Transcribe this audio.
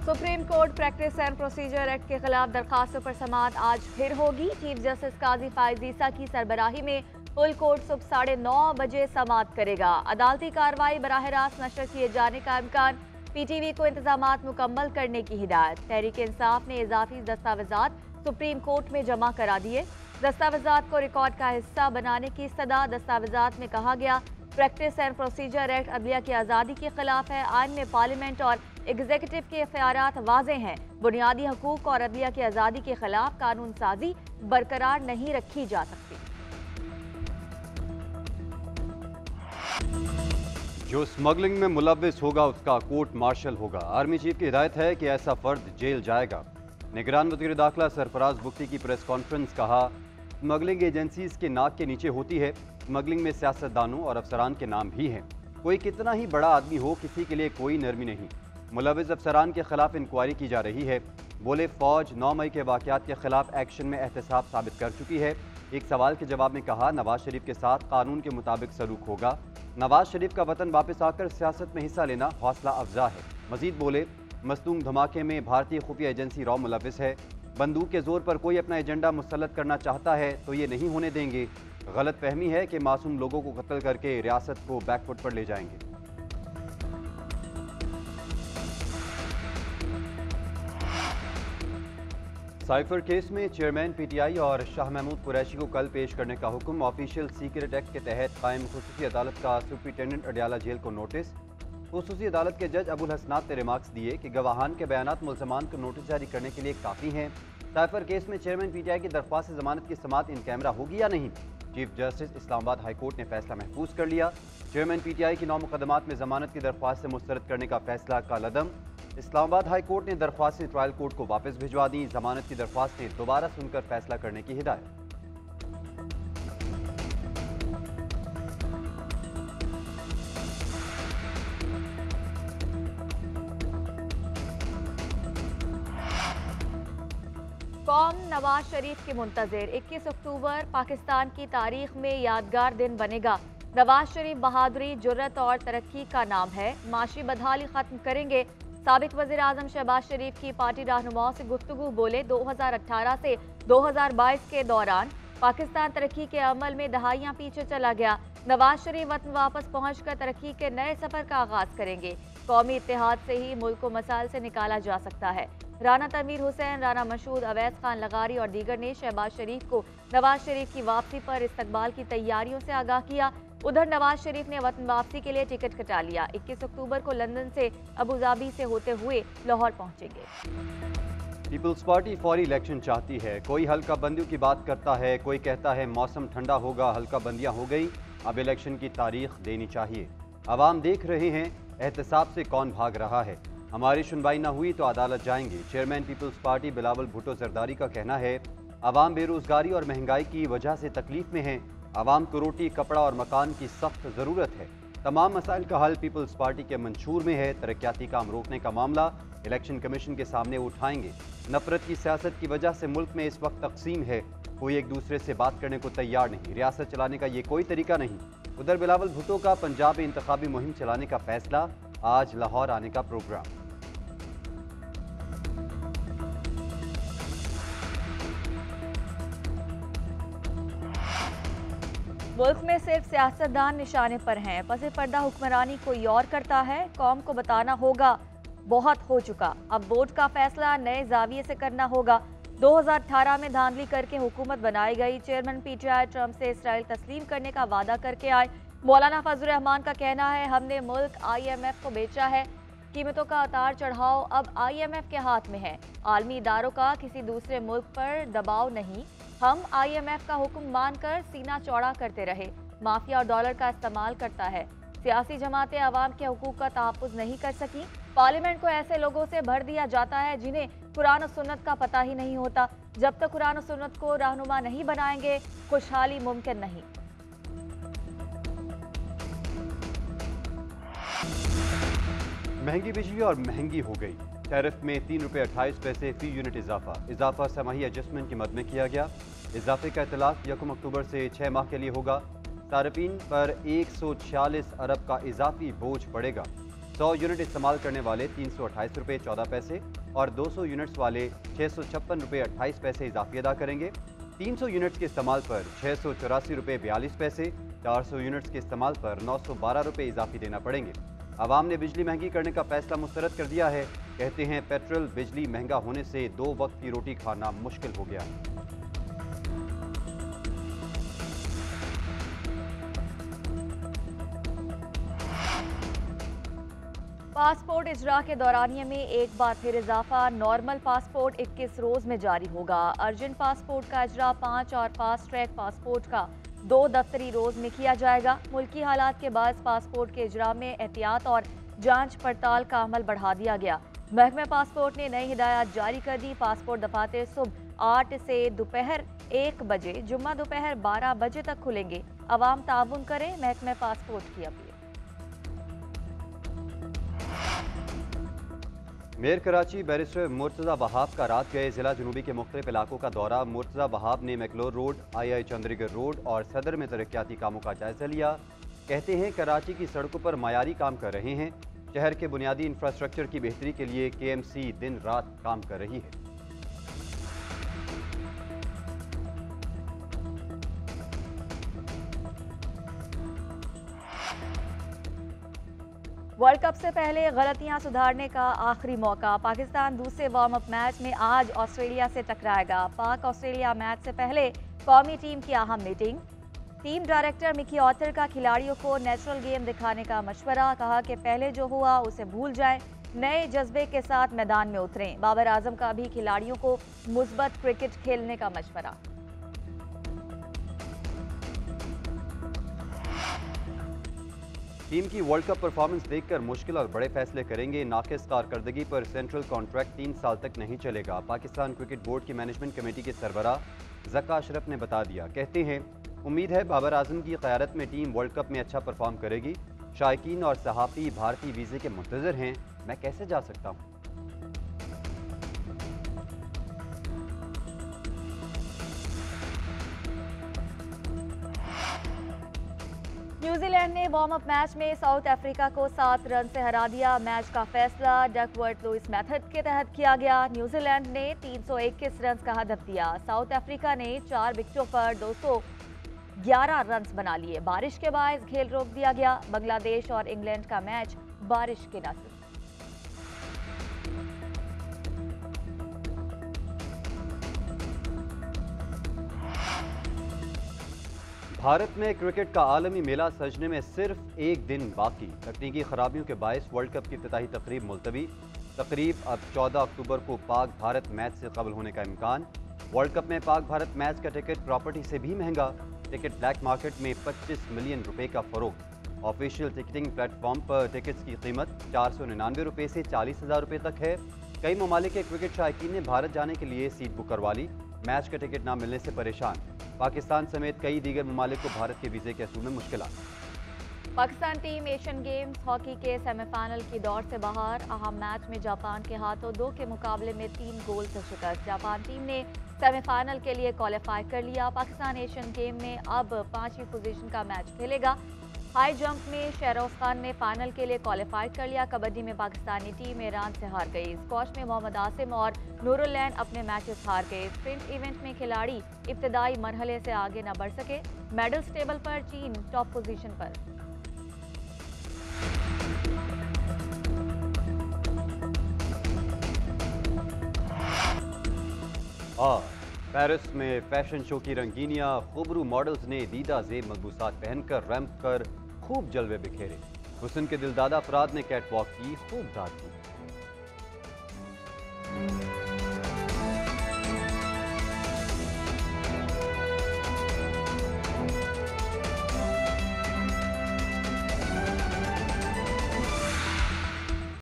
Supreme court practice and procedure act के खिलाफ दरखास्तों पर समाअत आज फिर होगी। चीफ जस्टिस काजी फाइज ईसा की सरबराही में फुल कोर्ट सुबह 9:30 बजे समाअत करेगा। अदालती कार्रवाई बराह रास्त नशर किए जाने का इम्कान, पीटीवी को इंतजामात मुकम्मल करने की हिदायत। तहरीक इंसाफ ने इजाफी दस्तावेजात सुप्रीम कोर्ट में जमा करा दिए। दस्तावेजात को रिकॉर्ड का हिस्सा बनाने की सदा। दस्तावेजात में कहा गया, प्रैक्टिस एंड प्रोसीजर एक्ट अदलिया की आज़ादी के खिलाफ है। आइन में पार्लियामेंट और एग्जीक्यूटिव के इख्तियारात वाज़ेह हैं। बुनियादी हकूक और अदलिया की आज़ादी के खिलाफ कानून साजी बरकरार नहीं रखी जा सकती। जो स्मगलिंग में मुलव्विस होगा उसका कोर्ट मार्शल होगा। आर्मी चीफ की हिदायत है कि ऐसा फर्द जेल जाएगा। निगरान वज़ीर दाखिला सरफराज बुख्ती की प्रेस कॉन्फ्रेंस। कहा, स्मगलिंग एजेंसीज के नाक के नीचे होती है। स्मगलिंग में सियासतदानों और अफसरान के नाम भी हैं। कोई कितना ही बड़ा आदमी हो, किसी के लिए कोई नरमी नहीं। मुलव्विस अफसरान के खिलाफ इंक्वायरी की जा रही है। बोले, फौज 9 मई के वाक़यात के खिलाफ एक्शन में एहतसाब साबित कर चुकी है। एक सवाल के जवाब में कहा, नवाज शरीफ के साथ कानून के मुताबिक सलूक होगा। नवाज शरीफ का वतन वापस आकर सियासत में हिस्सा लेना हौसला अफजा है। मजीद बोले, मस्तूम धमाके में भारतीय खुफिया एजेंसी रॉ मुलव्विस है। बंदूक के जोर पर कोई अपना एजेंडा मुसल्लत करना चाहता है तो ये नहीं होने देंगे। गलत फहमी है कि मासूम लोगों को कत्ल करके रियासत को बैकफुट पर ले जाएंगे। साइफर केस में चेयरमैन पीटीआई और शाह महमूद कुरैशी को कल पेश करने का हुक्म। ऑफिशियल सीक्रेट एक्ट के तहत कायम खुसूसी अदालत का सुप्रिंटेंडेंट अडियाला जेल को नोटिस। खुसूसी अदालत के जज अबुल हसनात ने रिमार्क्स दिए कि गवाहान के बयानात मुल्ज़मान को नोटिस जारी करने के लिए काफ़ी हैं। साइफर केस में चेयरमैन पीटीआई की दरख्वास्त जमानत की समाअत इन कैमरा होगी या नहीं। Chief justice Islamabad high court ने फैसला महफूज कर लिया। चेयरमैन पीटीआई की 9 मुकदमात में जमानत की दरख्वास्त से मुस्तरद करने का फैसला कालअदम। इस्लामाबाद हाई कोर्ट ने दरख्वास्तें ट्रायल कोर्ट को वापस भिजवा दी। जमानत की दरख्वास्तें दोबारा सुनकर फैसला करने की हिदायत। कौम नवाज शरीफ के मुंतज़िर 21 अक्टूबर पाकिस्तान की तारीख में यादगार दिन बनेगा। नवाज शरीफ बहादुरी, जुर्रत और तरक्की का नाम है। माशी बदहाली खत्म करेंगे। साबिक वज़ीर आज़म शहबाज शरीफ की पार्टी रहनुमाओं से गुफ्तगू। बोले, 2018 से 2022 के दौरान पाकिस्तान तरक्की के अमल में दहाइयां पीछे चला गया। नवाज शरीफ वतन वापस पहुंचकर तरक्की के नए सफर का आगाज करेंगे। कौमी इत्तेहाद से ही मुल्क को मसाइल से निकाला जा सकता है। राना तनवीर हुसैन, राना मशहूद, अवैस खान लगारी और दीगर ने शहबाज शरीफ को नवाज शरीफ की वापसी पर इस्तकबाल की तैयारियों से आगाह किया। उधर नवाज शरीफ ने वतन वापसी के लिए टिकट कटा लिया। 21 अक्टूबर को लंदन से अबूधाबी से होते हुए लाहौर पहुंचेंगे। पीपल्स पार्टी फौरी इलेक्शन चाहती है। कोई हल्का बंदियों की बात करता है, कोई कहता है मौसम ठंडा होगा, हल्का बंदियां हो गई, अब इलेक्शन की तारीख देनी चाहिए। अवाम देख रहे हैं एहतसाब से कौन भाग रहा है। हमारी सुनवाई न हुई तो अदालत जाएंगे। चेयरमैन पीपल्स पार्टी बिलावल भुट्टो जरदारी का कहना है, अवाम बेरोजगारी और महंगाई की वजह से तकलीफ में है। अवाम को रोटी, कपड़ा और मकान की सख्त ज़रूरत है। तमाम मसाइल का हल पीपल्स पार्टी के मंशूर में है। तरक्याती काम रोकने का मामला इलेक्शन कमीशन के सामने उठाएंगे। नफरत की सियासत की वजह से मुल्क में इस वक्त तकसीम है। कोई एक दूसरे से बात करने को तैयार नहीं। रियासत चलाने का ये कोई तरीका नहीं। उधर बिलावल भुट्टो का पंजाब में इंतखाबी मुहिम चलाने का फैसला, आज लाहौर आने का प्रोग्राम। मुल्क में सिर्फ सियासतदान निशाने पर हैं। पसे पर्दा हुक्मरानी कोई और करता है। कौम को बताना होगा बहुत हो चुका, अब वोट का फैसला नए जाविये से करना होगा। 2018 में धांधली करके हुकूमत बनाई गई। चेयरमैन पीटीआई ट्रंप से इसराइल तस्लीम करने का वादा करके आए। मौलाना फजल रहमान का कहना है, हमने मुल्क IMF को बेचा है। कीमतों का उतार चढ़ाव अब IMF के हाथ में है। आलमी इदारों का किसी दूसरे मुल्क पर दबाव नहीं। हम IMF का हुक्म मानकर सीना चौड़ा करते रहे। माफिया और डॉलर का इस्तेमाल करता है। सियासी जमातें आवाम के हुकूक का तहफ़्फ़ुज़ नहीं कर सकी। पार्लियामेंट को ऐसे लोगों से भर दिया जाता है जिन्हें कुरान और सुन्नत का पता ही नहीं होता। जब तक कुरान और सुन्नत को रहनुमा नहीं बनाएंगे, खुशहाली मुमकिन नहीं। महंगी बिजली और महंगी हो गई। टैरिफ में 3 रुपये 28 पैसे फी यूनिट इजाफा समाही एडजस्टमेंट की मद में किया गया। इजाफे का इतलाक 1 अक्टूबर से 6 माह के लिए होगा। सार्फिन पर 146 अरब का इजाफी बोझ पड़ेगा। 100 यूनिट इस्तेमाल करने वाले 328 रुपये 14 पैसे और 200 यूनिट्स वाले 656 रुपये 28 पैसे इजाफी अदा करेंगे। 300 यूनिट्स के इस्तेमाल पर 684 रुपये 42 पैसे, 400 यूनिट्स के इस्तेमाल पर 912 रुपये इजाफी देना पड़ेंगे। आवाम ने बिजली महंगी करने का फैसला मुस्तरद कर दिया है। कहते हैं पेट्रोल बिजली महंगा होने से 2 वक्त की रोटी खाना मुश्किल हो गया। पासपोर्ट इजरा के दौरानिये में एक बार फिर इजाफा। नॉर्मल पासपोर्ट 21 रोज में जारी होगा। अर्जेंट पासपोर्ट का इजरा 5 और फास्ट ट्रैक पासपोर्ट का 2 दफ्तरी रोज में किया जाएगा। मुल्की हालात के बाद पासपोर्ट के इजरा में एहतियात और जांच पड़ताल का अमल बढ़ा दिया गया। महकमे पासपोर्ट ने नई हिदायत जारी कर दी। पासपोर्ट दफातर सुबह 8 से दोपहर 1 बजे, जुम्मा दोपहर 12 बजे तक खुलेंगे। अवाम ताउन करें, महकमे पासपोर्ट की appeal. Mayor Karachi barrister Murtaza Wahab का रात गए जिला जनूबी के मुख्तलिफ इलाकों का दौरा। मुर्तज़ा वहाब ने मैकलोर रोड, आई चंद्रीगढ़ रोड और सदर में तरक्याती कामों का जायजा लिया। कहते हैं कराची की सड़कों पर मायारी काम कर रहे हैं। शहर के बुनियादी इंफ्रास्ट्रक्चर की बेहतरी के लिए KMC दिन रात काम कर रही है। वर्ल्ड कप से पहले गलतियां सुधारने का आखिरी मौका। पाकिस्तान दूसरे वार्म अप मैच में आज ऑस्ट्रेलिया से टकराएगा। पाक ऑस्ट्रेलिया मैच से पहले कौमी टीम की अहम meeting. Team director Mickey author का खिलाड़ियों को नेचुरल गेम दिखाने का मशवरा। कहा कि पहले जो हुआ उसे भूल जाएं, नए जज्बे के साथ मैदान में उतरें। बाबर आजम का भी खिलाड़ियों को मुस्बत क्रिकेट खेलने का मशवरा। टीम की वर्ल्ड कप परफॉर्मेंस देखकर मुश्किल और बड़े फैसले करेंगे। नाकिस कारकर्दगी पर सेंट्रल कॉन्ट्रैक्ट 3 साल तक नहीं चलेगा। पाकिस्तान क्रिकेट बोर्ड की मैनेजमेंट कमेटी के सरबराह ज़का अशरफ ने बता दिया। कहते हैं उम्मीद है बाबर आजम की क़यादत में टीम वर्ल्ड कप में अच्छा परफॉर्म करेगी। शायकीन और सहाफ़ी भारतीय वीज़े के मुंतज़िर हैं, मैं कैसे जा सकता हूँ। न्यूजीलैंड ने वार्म अप मैच में साउथ अफ्रीका को 7 रन से हरा दिया। मैच का फैसला डकवर्थ लुइस मेथड के तहत किया गया। न्यूजीलैंड ने 321 रन का हदफ दिया। साउथ अफ्रीका ने 4 विकेटों पर 211 रन बना लिए। बारिश के बायस खेल रोक दिया गया। बांग्लादेश और इंग्लैंड का मैच बारिश के नतीजे। भारत में क्रिकेट का आलमी मेला सजने में सिर्फ एक दिन बाकी। तकनीकी खराबियों के बायस वर्ल्ड कप की इफ्तिताही तकरीब मुलतवी। तकरीब अब 14 अक्टूबर को पाक भारत मैच से कबल होने का इम्कान। वर्ल्ड कप में पाक भारत मैच का टिकट प्रॉपर्टी से भी महंगा। टिकट ब्लैक मार्केट में 25 मिलियन रुपए का फरोख्त। ऑफिशियल टिकटिंग प्लेटफॉर्म पर टिकट्स की कीमत 499 रुपये से 40,000 रुपये तक है। कई ममालिक के क्रिकेट शायकीन ने भारत जाने के लिए सीट बुक करवा ली। मैच का टिकट न मिलने से परेशान। पाकिस्तान समेत कई दीगर ममालिक को भारत के वीज़े के असूल में मुश्किलात। Pakistan team Asian games hockey के सेमीफाइनल की दौड़ से बाहर। अहम मैच में जापान के हाथों 2 के मुकाबले में 3 गोल से शिकस्त। जापान टीम ने सेमीफाइनल के लिए क्वालिफाई कर लिया। पाकिस्तान एशियन गेम में अब 5वीं पोजीशन का मैच खेलेगा। हाई जंप में शहरोज खान ने फाइनल के लिए क्वालिफाई कर लिया। कबड्डी में पाकिस्तानी टीम ईरान से हार गई। स्क्वॉश में मोहम्मद आसिम और नूरुल्लैन अपने मैचेस हार गए। स्प्रिंट इवेंट में खिलाड़ी इब्तदाई मरहले से आगे न बढ़ सके। मेडल्स टेबल पर चीन टॉप पोजीशन पर। पेरिस में फैशन शो की रंगीनियां। खुबरू मॉडल्स ने दीदा जेब मलबूसात पहनकर रैंप पर खूब जलवे बिखेरे। हुस्न के दिलदादा अफराद ने कैटवॉक की खूब दाद दी।